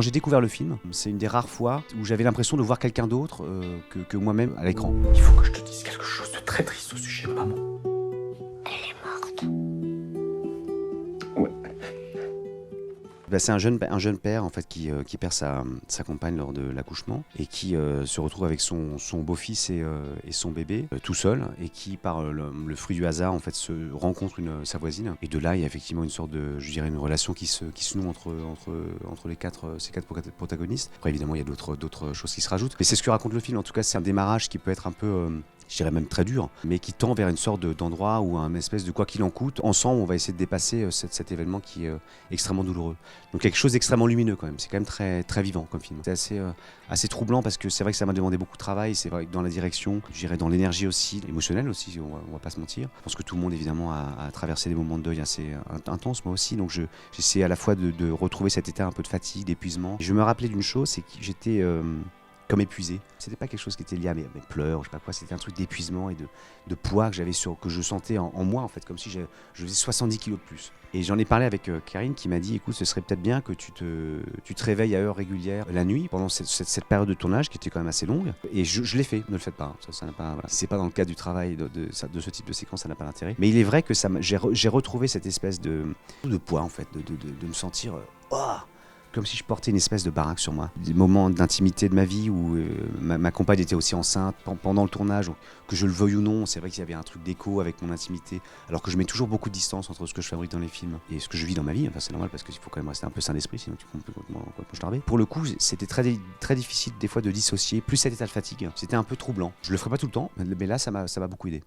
quand j'ai découvert le film, c'est une des rares fois où j'avais l'impression de voir quelqu'un d'autre que moi-même à l'écran. Il faut que je te dise quelque chose de très triste au sujet de maman. Elle est morte. Ouais. C'est un jeune père en fait qui perd sa compagne lors de l'accouchement et qui se retrouve avec son beau-fils et son bébé tout seul, et qui par le fruit du hasard en fait se rencontre sa voisine, et de là il y a effectivement une sorte de, je dirais, une relation qui se noue entre ces quatre protagonistes. Après évidemment il y a d'autres choses qui se rajoutent, mais c'est ce que raconte le film. En tout cas c'est un démarrage qui peut être un peu je dirais même très dur, mais qui tend vers une sorte d'endroit où un espèce de quoi qu'il en coûte, ensemble on va essayer de dépasser cet événement qui est extrêmement douloureux. Donc quelque chose d'extrêmement lumineux quand même, c'est quand même très, très vivant comme film. C'est assez troublant parce que c'est vrai que ça m'a demandé beaucoup de travail, c'est vrai que dans la direction, je dirais dans l'énergie aussi, émotionnelle aussi, on va pas se mentir. Je pense que tout le monde évidemment a traversé des moments de deuil assez intenses, moi aussi, donc j'essaie à la fois de retrouver cet état un peu de fatigue, d'épuisement. Je me rappelais d'une chose, c'est que j'étais comme épuisé. C'était pas quelque chose qui était lié à mes pleurs, je sais pas quoi, c'était un truc d'épuisement et de poids que je sentais en moi en fait, comme si je faisais 70 kilos de plus. Et j'en ai parlé avec Karine qui m'a dit écoute, ce serait peut-être bien que tu te réveilles à heure régulière la nuit pendant cette période de tournage qui était quand même assez longue. Et je l'ai fait, ne le faites pas, hein. Ça n'a pas, voilà. Si c'est pas dans le cadre du travail de ce type de séquence, ça n'a pas d'intérêt. Mais il est vrai que j'ai retrouvé cette espèce de poids en fait, de me sentir comme si je portais une espèce de baraque sur moi. Des moments d'intimité de ma vie où ma compagne était aussi enceinte pendant le tournage, que je le veuille ou non, c'est vrai qu'il y avait un truc d'écho avec mon intimité, alors que je mets toujours beaucoup de distance entre ce que je fabrique dans les films et ce que je vis dans ma vie. Enfin, c'est normal parce qu'il faut quand même rester un peu sain d'esprit, sinon tu peux complètement starver. Pour le coup, c'était très, très difficile des fois de dissocier, plus cet état de fatigue. C'était un peu troublant. Je le ferai pas tout le temps, mais là ça m'a beaucoup aidé.